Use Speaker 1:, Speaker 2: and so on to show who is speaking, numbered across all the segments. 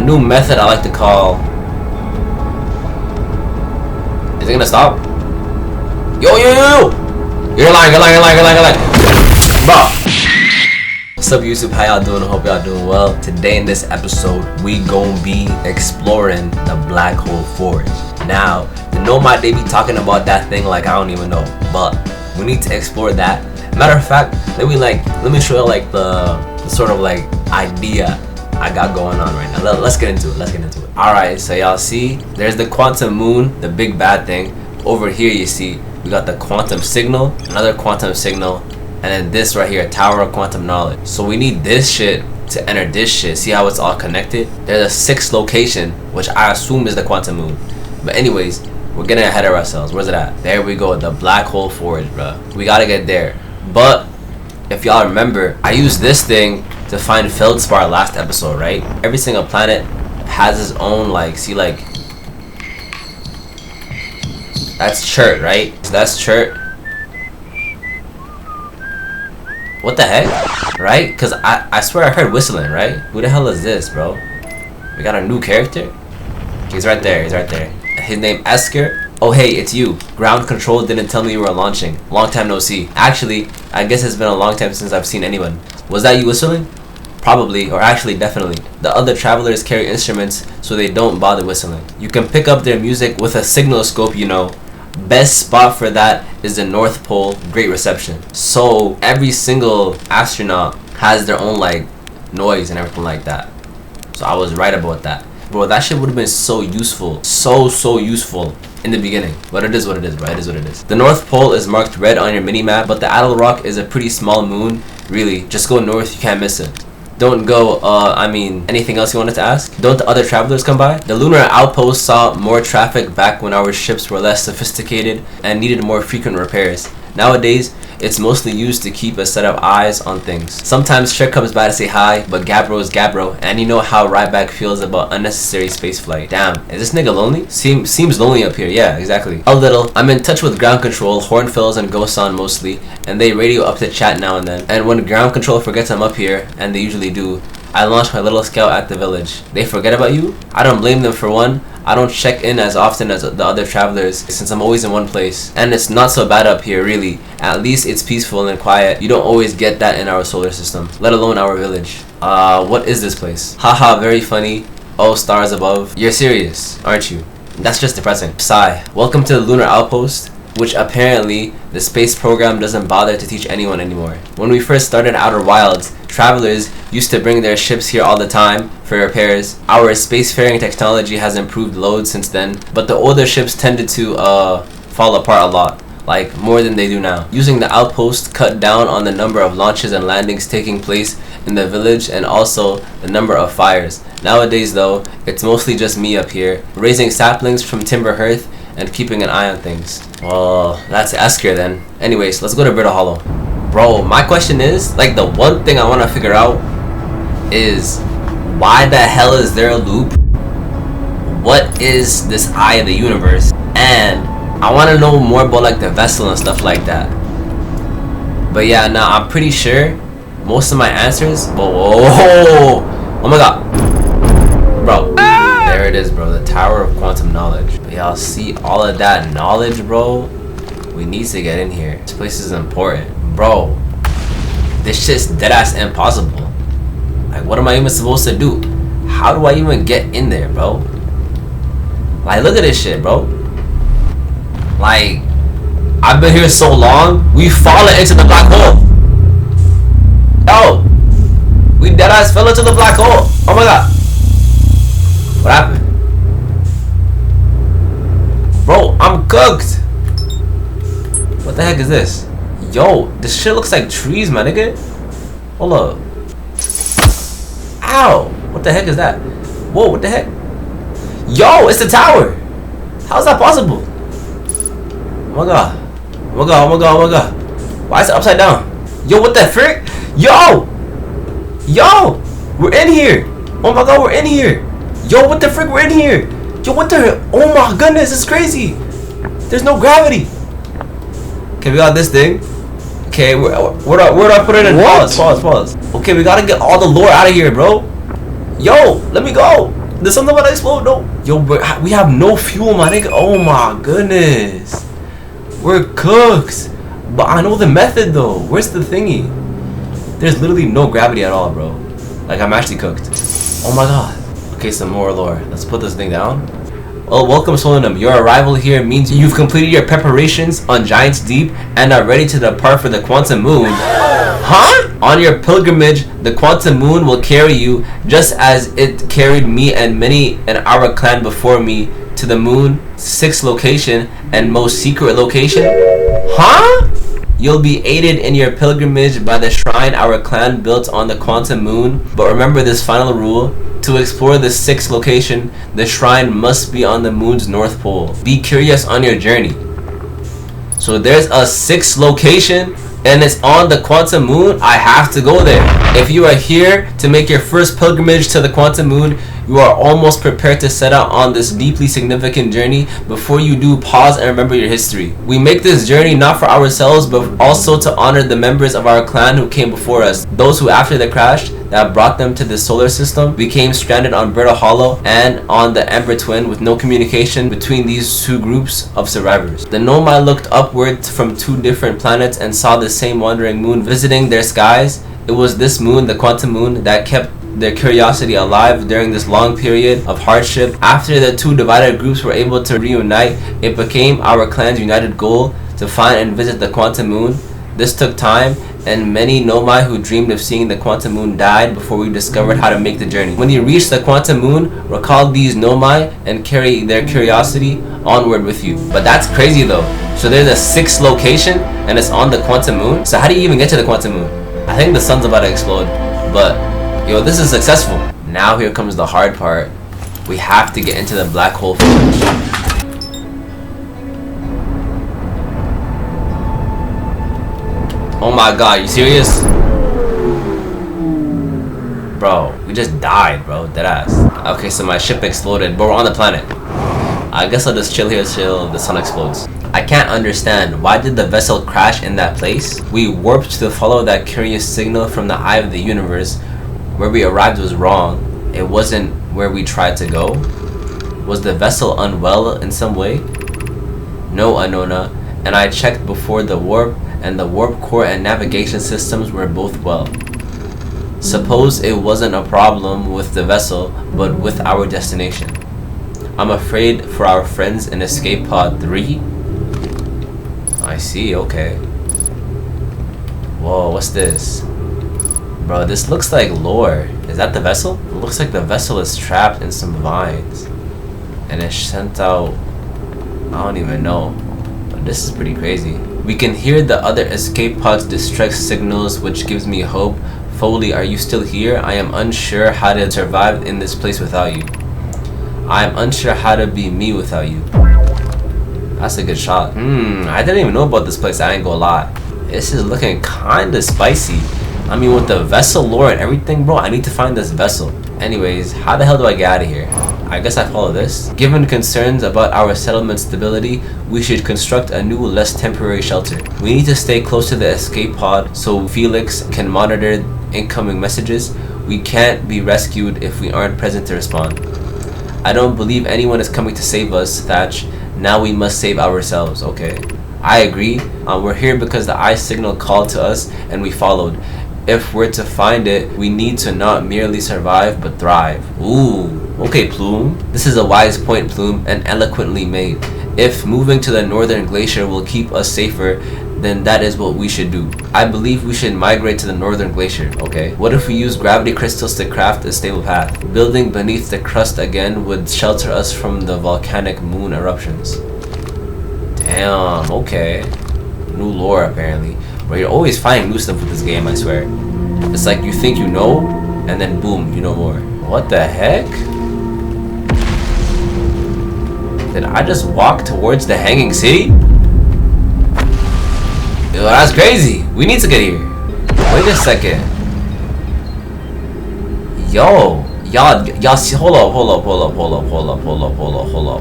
Speaker 1: new method I like to call. Is it gonna stop? Yo! You're lying. Bro. What's up, YouTube? How y'all doing? I hope y'all doing well. Today in this episode, we gon' be exploring the black hole forest. Now, the Nomad, they be talking about that thing like I don't even know, but we need to explore that. Matter of fact, let me show you like the sort of like idea I got going on right now. Let's get into it. Alright, so y'all see, there's the quantum moon, the big bad thing. Over here you see, we got the quantum signal, another quantum signal, and then this right here, tower of quantum knowledge. So we need this shit to enter this shit. See how it's all connected? There's a sixth location, which I assume is the quantum moon. But anyways, we're getting ahead of ourselves. Where's it at? There we go, the black hole forest, bro. We gotta get there. But if y'all remember, I used this thing to find feldspar last episode, right? Every single planet has its own, like, see, like, that's chert, right? So that's chert. What the heck? Right? Because I swear I heard whistling, right? Who the hell is this, bro? We got a new character? He's right there. His name Esker. Oh hey, it's you. Ground control didn't tell me you were launching. Long time no see. Actually, I guess it's been a long time since I've seen anyone. Was that you whistling? Probably, or actually definitely. The other travelers carry instruments so they don't bother whistling. You can pick up their music with a signal scope, you know. Best spot for that is the North Pole, great reception. So every single astronaut has their own like noise and everything like that. So I was right about that. Bro, that shit would have been so useful. So useful in the beginning. But it is what it is, bro. It is what it is. The North Pole is marked red on your mini-map, but the Adel Rock is a pretty small moon. Really, just go north, you can't miss it. Don't go, anything else you wanted to ask? Don't the other travelers come by? The lunar outpost saw more traffic back when our ships were less sophisticated and needed more frequent repairs. Nowadays, it's mostly used to keep a set of eyes on things. Sometimes Trek comes by to say hi, but Gabbro is Gabbro, and you know how Ryback feels about unnecessary spaceflight. Damn, is this nigga lonely? Seems lonely up here, yeah, exactly. A little. I'm in touch with ground control, Hornfells and Gosan mostly, and they radio up to chat now and then. And when ground control forgets I'm up here, and they usually do, I launch my little scout at the village. They forget about you? I don't blame them for one. I don't check in as often as the other travelers since I'm always in one place. And it's not so bad up here, really. At least it's peaceful and quiet. You don't always get that in our solar system, let alone our village. What is this place? Haha, very funny. Oh, stars above. You're serious, aren't you? That's just depressing. Sigh. Welcome to the lunar outpost, which apparently the space program doesn't bother to teach anyone anymore. When we first started Outer Wilds, travelers used to bring their ships here all the time for repairs. Our spacefaring technology has improved loads since then, but the older ships tended to fall apart a lot, like more than they do now. Using the outpost cut down on the number of launches and landings taking place in the village and also the number of fires. Nowadays though, it's mostly just me up here, raising saplings from timber hearth and keeping an eye on things. Well, that's Esker then. Anyways, let's go to Brittle Hollow. Bro, my question is, like, the one thing I want to figure out is, why the hell is there a loop? What is this eye of the universe? And I want to know more about like the vessel and stuff like that. But yeah, now I'm pretty sure most of my answers. Whoa, oh my god, bro. There it is, bro. The Tower of Quantum Knowledge. But y'all see all of that knowledge, bro? We need to get in here. This place is important, bro. This shit's deadass impossible. Like, what am I even supposed to do? How do I even get in there, bro? Like, look at this shit, bro. Like, I've been here so long. We've fallen into the black hole. Yo, we deadass fell into the black hole. Oh my god. What happened? Bro, I'm cooked. What the heck is this? Yo, this shit looks like trees, my nigga. Hold up. Ow! What the heck is that? Whoa, what the heck? Yo, it's the tower! How is that possible? Oh my god. Oh my god, oh my god, oh my god. Why is it upside down? Yo, what the frick? Yo! Yo! We're in here! Oh my god, we're in here! Yo, what the frick? We're in here! Yo, what the? Oh my goodness, it's crazy! There's no gravity! Okay, we got this thing. Okay, where do I put it in? Pause. Okay, we gotta get all the lore out of here, bro. Yo, let me go. The sun's about to explode. No. Yo, we have no fuel, my nigga. Oh my goodness. We're cooked. But I know the method though. Where's the thingy? There's literally no gravity at all, bro. Like, I'm actually cooked. Oh my god. Okay, some more lore. Let's put this thing down. Well, welcome Solanum. Your arrival here means you've completed your preparations on Giant's Deep and are ready to depart for the Quantum Moon. Huh? On your pilgrimage, the Quantum Moon will carry you just as it carried me and many in our clan before me to the moon's 6th location and most secret location. Huh? You'll be aided in your pilgrimage by the shrine our clan built on the Quantum Moon. But remember this final rule. To explore the 6th location, the shrine must be on the moon's north pole. Be curious on your journey. So there's a 6th location and it's on the Quantum Moon. I have to go there. If you are here to make your first pilgrimage to the Quantum Moon, you are almost prepared to set out on this deeply significant journey. Before you do, pause and remember your history. We make this journey not for ourselves, but also to honor the members of our clan who came before us. Those who, after the crash that brought them to the solar system, became stranded on Berta Hollow and on the Ember Twin with no communication between these two groups of survivors. The Nomai looked upward from 2 different planets and saw the same wandering moon visiting their skies. It was this moon, the Quantum Moon, that kept their curiosity alive during this long period of hardship. After the 2 divided groups were able to reunite, it became our clan's united goal to find and visit the Quantum Moon. This took time, and many Nomai who dreamed of seeing the Quantum Moon died before we discovered how to make the journey. When you reach the Quantum Moon, recall these Nomai and carry their curiosity onward with you. But that's crazy though. So there's a 6th location and it's on the Quantum Moon. So how do you even get to the Quantum Moon? I think the sun's about to explode, but yo, this is successful. Now here comes the hard part. We have to get into the black hole village. Oh my god, you serious? Bro, we just died, bro. Deadass. Okay, so my ship exploded, but we're on the planet. I guess I'll just chill here till the sun explodes. I can't understand, why did the vessel crash in that place? We warped to follow that curious signal from the eye of the universe. Where we arrived was wrong. It wasn't where we tried to go. Was the vessel unwell in some way? No, Anona. And I checked before the warp, and the warp core and navigation systems were both well. Suppose it wasn't a problem with the vessel, but with our destination. I'm afraid for our friends in Escape Pod 3. I see, okay. Whoa, what's this? Bro, this looks like lore. Is that the vessel? It looks like the vessel is trapped in some vines. And it's sent out... I don't even know. But this is pretty crazy. We can hear the other escape pods' distress signals, which gives me hope. Foley, are you still here? I am unsure how to survive in this place without you. I am unsure how to be me without you. That's a good shot. I didn't even know about this place, I ain't gonna lie. This is looking kinda spicy. I mean, with the vessel lore and everything, bro, I need to find this vessel. Anyways, how the hell do I get out of here? I guess I follow this. Given concerns about our settlement stability, we should construct a new, less temporary shelter. We need to stay close to the escape pod so Felix can monitor incoming messages. We can't be rescued if we aren't present to respond. I don't believe anyone is coming to save us, Thatch. Now we must save ourselves, okay? I agree. We're here because the eye signal called to us and we followed. If we're to find it, we need to not merely survive, but thrive. Ooh, okay, Plume. This is a wise point, Plume, and eloquently made. If moving to the northern glacier will keep us safer, then that is what we should do. I believe we should migrate to the northern glacier, okay? What if we use gravity crystals to craft a stable path? Building beneath the crust again would shelter us from the volcanic moon eruptions. Damn, okay. New lore, apparently. But you're always finding new stuff with this game, I swear. It's like you think you know, and then boom, you know more. What the heck? Did I just walk towards the hanging city? Yo, that's crazy. We need to get here. Wait a second. Yo, y'all see, hold up.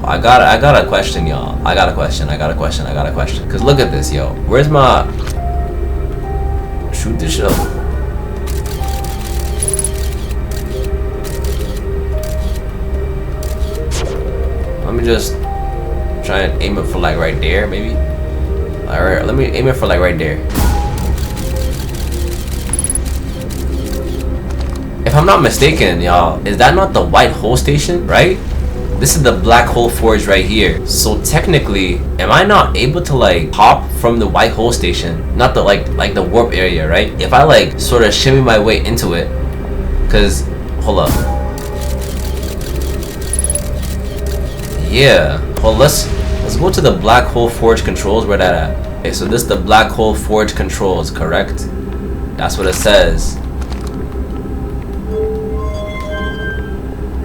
Speaker 1: I got a question, y'all. I got a question. Cause look at this, yo. Where's my... Shoot this shit up. Let me just try and aim it for like right there, maybe. Alright, let me aim it for like right there. If I'm not mistaken, y'all, is that not the white hole station, right? This is the black hole forge right here. So technically, am I not able to like hop from the white hole station? Not the like the warp area, right? If I like sort of shimmy my way into it, cause hold up. Yeah. Well, let's go to the black hole forge controls. Where that at? Okay, so this is the black hole forge controls, correct? That's what it says.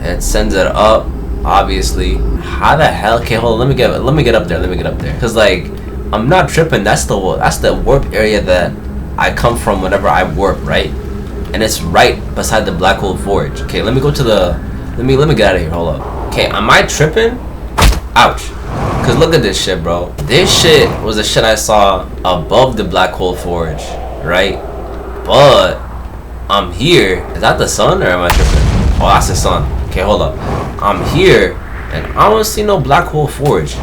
Speaker 1: It sends it up. Obviously, how the hell? Okay, hold on. Let me get up there. Cause like, I'm not tripping. That's the warp area that I come from whenever I warp, right? And it's right beside the black hole forge. Okay, let me go to the. Let me get out of here. Hold up. Okay, am I tripping? Ouch. Cause look at this shit, bro. This shit was the shit I saw above the black hole forge, right? But I'm here. Is that the sun or am I tripping? Oh, that's the sun. Okay, hold up. I'm here and I don't see no black hole forge. Is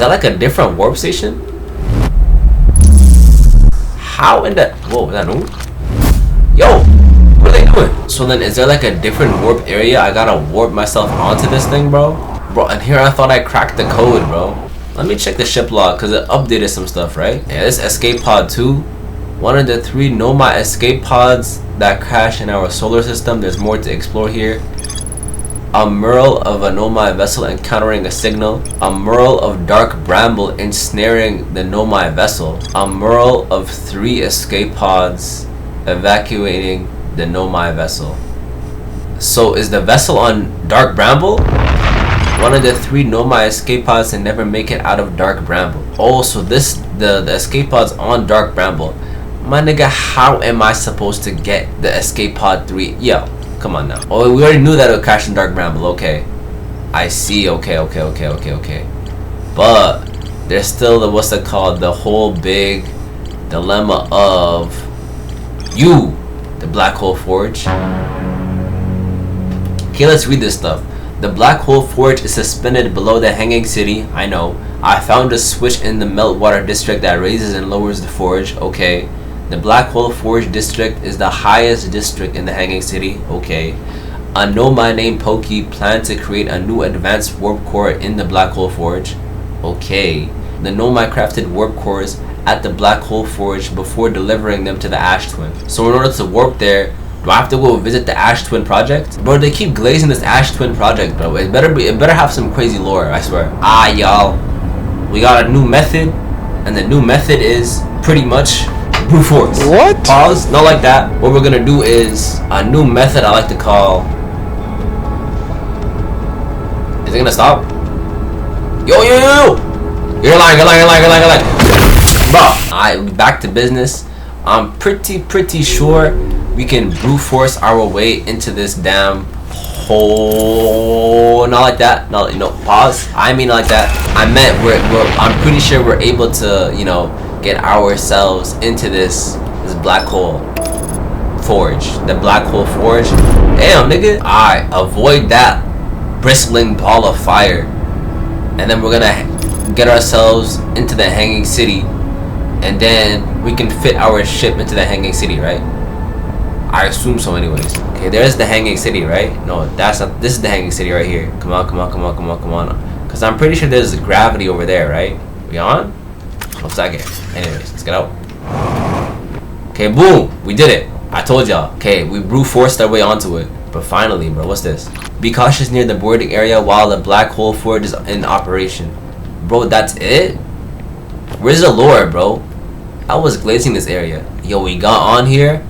Speaker 1: that like a different warp station? How in the whoa, is that new? Yo, what are they doing? So then is there like a different warp area? I gotta warp myself onto this thing, bro? Bro, and here I thought I cracked the code, bro. Let me check the ship log because it updated some stuff, right? Yeah, this escape pod 2. One of the 3 Nomad escape pods that crash in our solar system. There's more to explore here. A mural of a Nomad vessel encountering a signal. A mural of dark bramble ensnaring the Nomad vessel. A mural of 3 escape pods evacuating the Nomad vessel. So is the vessel on dark bramble? One of the 3 Nomad escape pods and never make it out of dark bramble. Oh, so this the escape pods on dark bramble. My nigga, how am I supposed to get the escape pod 3? Yo, come on now. Oh, we already knew that it would crash in dark bramble. Okay, I see. Okay. But there's still the what's it called? The whole big dilemma of the black hole forge. Okay, let's read this stuff. The black hole forge is suspended below the hanging city. I know. I found a switch in the meltwater district that raises and lowers the forge. Okay. The black hole forge district is the highest district in the hanging city. Okay. A nomad named Pokey planned to create a new advanced warp core in the black hole forge. Okay. The nomad crafted warp cores at the black hole forge before delivering them to the Ash Twin. So in order to warp there, do I have to go visit the Ash Twin project? Bro, they keep glazing this Ash Twin project, bro. It better have some crazy lore, I swear. Y'all, we got a new method, and the new method is pretty much brute force.
Speaker 2: What?
Speaker 1: Pause. Not like that. What we're gonna do is a new method I like to call. Is it gonna stop? Yo! You're lying. Bro, alright, back to business. I'm pretty sure we can brute force our way into this damn hole. Not like that. No, pause. I mean like that. I meant I'm pretty sure we're able to, get ourselves into this black hole forge. The black hole forge. Damn, nigga. Alright, avoid that bristling ball of fire. And then we're gonna get ourselves into the hanging city. And then we can fit our ship into the hanging city, right? I assume so anyways. Okay, there's the hanging city, right? No, that's not. This is the hanging city right here. Come on. Because I'm pretty sure there's gravity over there, right? We on? 1 second. Anyways, let's get out. Okay, boom. We did it. I told y'all. Okay, we brute forced our way onto it. But finally, bro, what's this? Be cautious near the boarding area while the black hole forge is in operation. Bro, that's it? Where's the lore, bro? I was glazing this area. Yo, we got on here,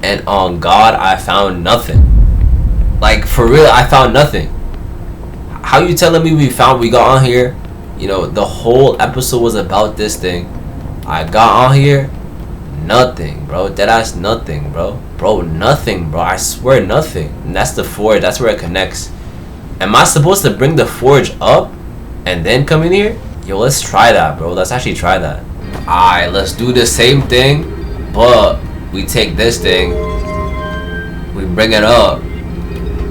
Speaker 1: and on God, I found nothing. Like, for real, I found nothing. How you telling me we got on here? The whole episode was about this thing. I got on here, nothing, bro. Deadass nothing, bro. Bro, nothing, bro. I swear nothing. And that's the forge. That's where it connects. Am I supposed to bring the forge up and then come in here? Yo, let's try that, bro. Let's actually try that. Alright, let's do the same thing, but we take this thing, we bring it up,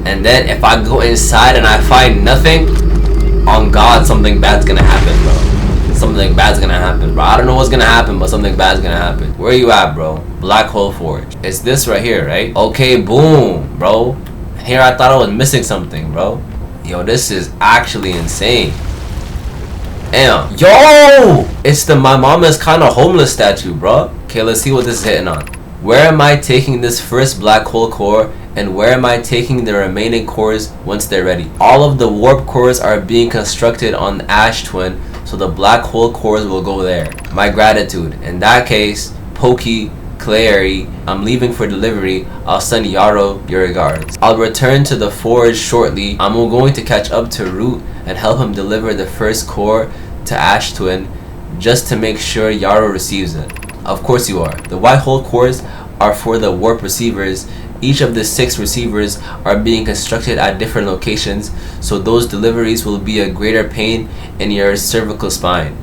Speaker 1: and then if I go inside and I find nothing, On God, something bad's gonna happen, bro. Something bad's gonna happen, bro. I don't know what's gonna happen, but something bad's gonna happen. Where you at, bro? Black Hole Forge. It's this right here, right? Okay, boom, bro. Here I thought I was missing something, bro. Yo, this is actually insane. Damn. Yo! It's the My Mama is Kinda Homeless statue, bro. Okay, let's see what this is hitting on. Where am I taking this first black hole core, and where am I taking the remaining cores once they're ready? All of the warp cores are being constructed on the Ash Twin, so the black hole cores will go there. My gratitude. In that case, Pokey, Clary, I'm leaving for delivery. I'll send Yarrow your regards. I'll return to the forge shortly. I'm going to catch up to Root and help him deliver the first core to Ash Twin, just to make sure Yarrow receives it. Of course you are. The white hole cores are for the warp receivers. Each of the 6 receivers are being constructed at different locations, so those deliveries will be a greater pain in your cervical spine.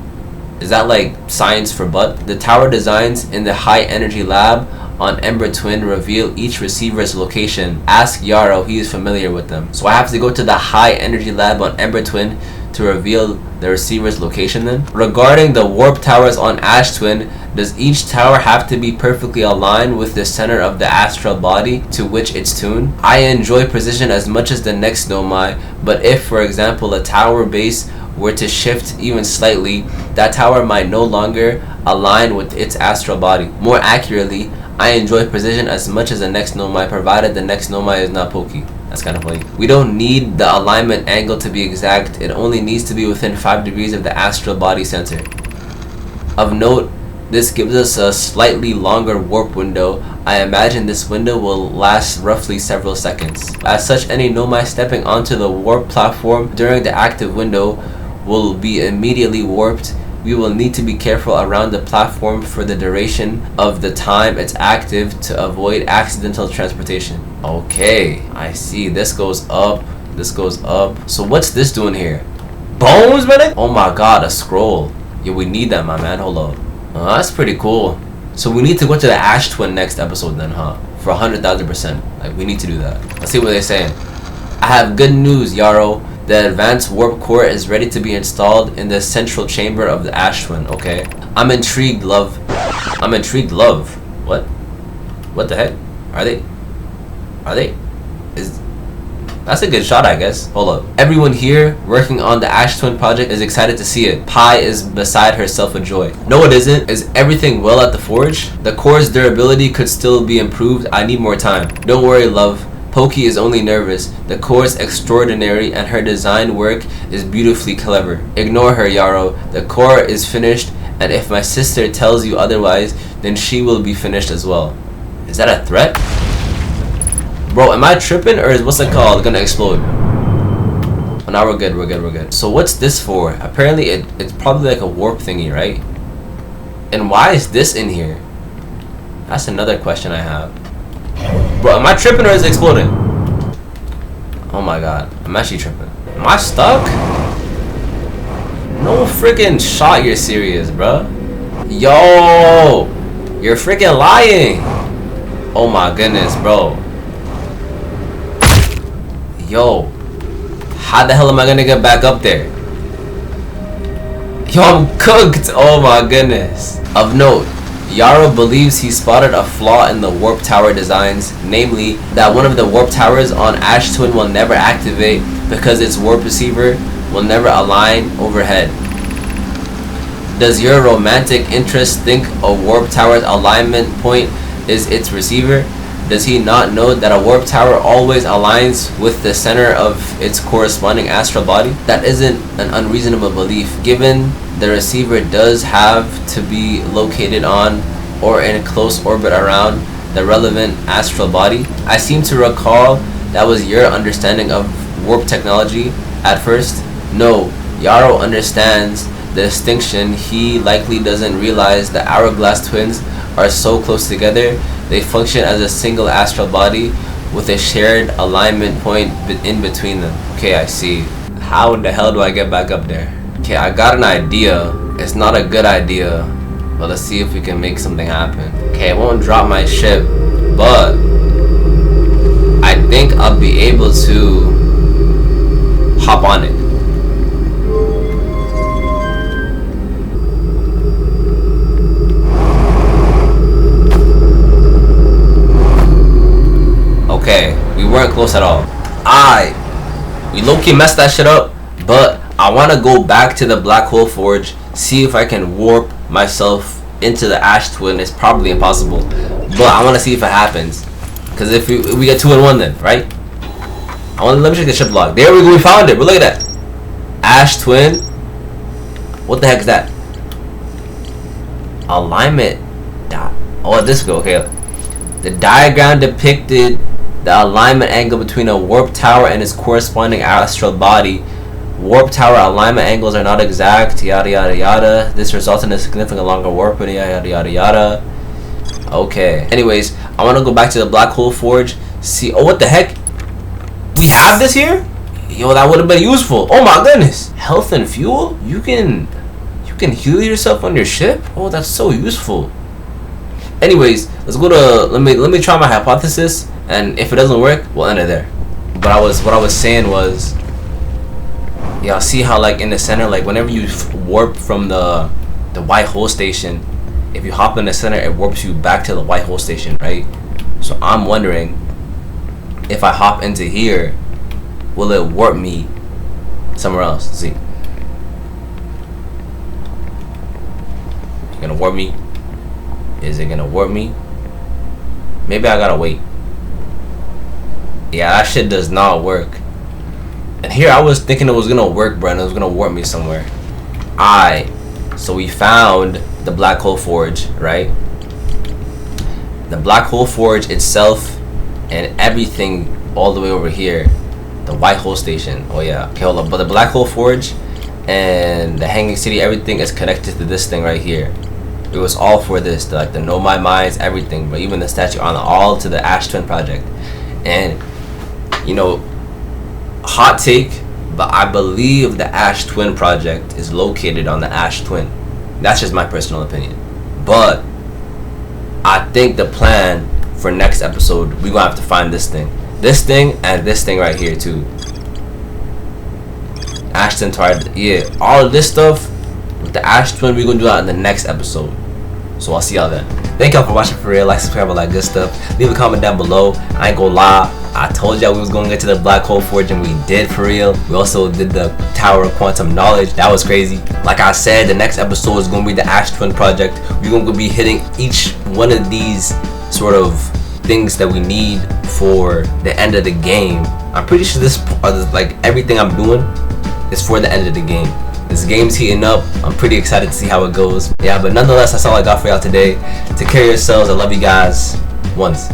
Speaker 1: Is that like science for butt? The tower designs in the high energy lab on Ember Twin reveal each receiver's location. Ask Yarrow, he is familiar with them. So I have to go to the high energy lab on Ember Twin to reveal the receiver's location then? Regarding the warp towers on Ash Twin, does each tower have to be perfectly aligned with the center of the astral body to which it's tuned? I enjoy precision as much as the next Nomai, but if, for example, a tower base were to shift even slightly, that tower might no longer align with its astral body. More accurately, I enjoy precision as much as the next Nomai, provided the next Nomai is not pokey. That's kind of funny. We don't need the alignment angle to be exact. It only needs to be within 5 degrees of the astral body center. Of note, this gives us a slightly longer warp window. I imagine this window will last roughly several seconds. As such, any Nomai stepping onto the warp platform during the active window will be immediately warped. We will need to be careful around the platform for the duration of the time it's active to avoid accidental transportation. Okay, I see. This goes up. This goes up. So what's this doing here? Bones, man? Oh my god, a scroll. Yeah, we need that, my man. Hold up. Oh, that's pretty cool. So we need to go to the Ash Twin next episode then, huh? For 100,000%. Like, we need to do that. Let's see what they're saying. I have good news, Yarrow. The advanced warp core is ready to be installed in the central chamber of the Ash Twin. Okay. I'm intrigued, love. I'm intrigued, love. What? What the heck? Are they? That's a good shot, I guess. Hold up. Everyone here working on the Ash Twin project is excited to see it. Pi is beside herself with joy. No, it isn't. Is everything well at the forge? The core's durability could still be improved. I need more time. Don't worry, love. Pokey is only nervous. The core is extraordinary and her design work is beautifully clever. Ignore her, Yarrow. The core is finished, and if my sister tells you otherwise, then she will be finished as well. Is that a threat? Bro, am I tripping, or is what's it called gonna explode? Oh, now we're good, we're good, we're good. So what's this for? Apparently it's probably like a warp thingy, right? And why is this in here? That's another question I have. Bro, am I tripping or is it exploding? Oh my god, I'm actually tripping. Am I stuck? No freaking shot, you're serious, bro. Yo, you're freaking lying. Oh my goodness, bro. Yo, how the hell am I gonna get back up there? Yo, I'm cooked. Oh my goodness. Of note, Yarrow believes he spotted a flaw in the warp tower designs, namely that one of the warp towers on Ash Twin will never activate because its warp receiver will never align overhead. Does your romantic interest think a warp tower's alignment point is its receiver? Does he not know that a warp tower always aligns with the center of its corresponding astral body? That isn't an unreasonable belief, given the receiver does have to be located on or in close orbit around the relevant astral body. I seem to recall that was your understanding of warp technology at first. No, Yarrow understands the distinction. He likely doesn't realize the hourglass twins are so close together. They function as a single astral body with a shared alignment point in between them. Okay, I see. How in the hell do I get back up there? Okay, I got an idea. It's not a good idea, but let's see if we can make something happen. Okay, I won't drop my ship, but I think I'll be able to hop on it. even close at all. We low-key messed that shit up, but I want to go back to the Black Hole Forge, see if I can warp myself into the Ash Twin. It's probably impossible, but I want to see if it happens. Because if we get 2 in 1 then, right? Let me check the ship log. There we go, we found it. But look at that. Ash Twin. What the heck is that? Alignment. Oh, this go. Okay. The diagram depicted the alignment angle between a warp tower and its corresponding astral body. Warp tower alignment angles are not exact. Yada yada yada. This results in a significant longer warp. Yada yada yada yada. Okay. Anyways, I want to go back to the Black Hole Forge. See. Oh, what the heck? We have this here? Yo, that would have been useful. Oh my goodness. Health and fuel? You can heal yourself on your ship? Oh, that's so useful. Anyways, let's go to let me try my hypothesis, and if it doesn't work, we'll end it there. But what I was saying was, y'all see how like in the center, like whenever you warp from the white hole station, if you hop in the center, it warps you back to the white hole station, right? So I'm wondering, if I hop into here, will it warp me somewhere else? Let's see. Gonna warp me? Is it gonna warp me? Maybe I gotta wait. Yeah, that shit does not work. And here I was thinking it was gonna work, bro, and it was gonna warp me somewhere. So we found the Black Hole Forge, right? The Black Hole Forge itself and everything all the way over here, the white hole station. Oh yeah. Okay, hold up. But the Black Hole Forge and the Hanging City, everything is connected to this thing right here. It was all for this, like the Know My Minds, everything, but even the statue on all to the Ash Twin project. And you know, hot take, but I believe the Ash Twin project is located on the Ash Twin. That's just my personal opinion. But I think the plan for next episode, we're gonna have to find this thing, and this thing right here too. Ash Twin target, yeah, all of this stuff with the Ash Twin, we're gonna do that in the next episode. So I'll see y'all then. Thank y'all for watching for real. Like, subscribe, all that good stuff. Leave a comment down below. I ain't gonna lie, I told y'all we was gonna get to the Black Hole Forge, and we did for real. We also did the Tower of Quantum Knowledge. That was crazy. Like I said, the next episode is gonna be the Ash Twin project. We're gonna be hitting each one of these sort of things that we need for the end of the game. I'm pretty sure this, like everything I'm doing, is for the end of the game. This game's heating up. I'm pretty excited to see how it goes. Yeah, but nonetheless, that's all I got for y'all today. Take care of yourselves. I love you guys. Once.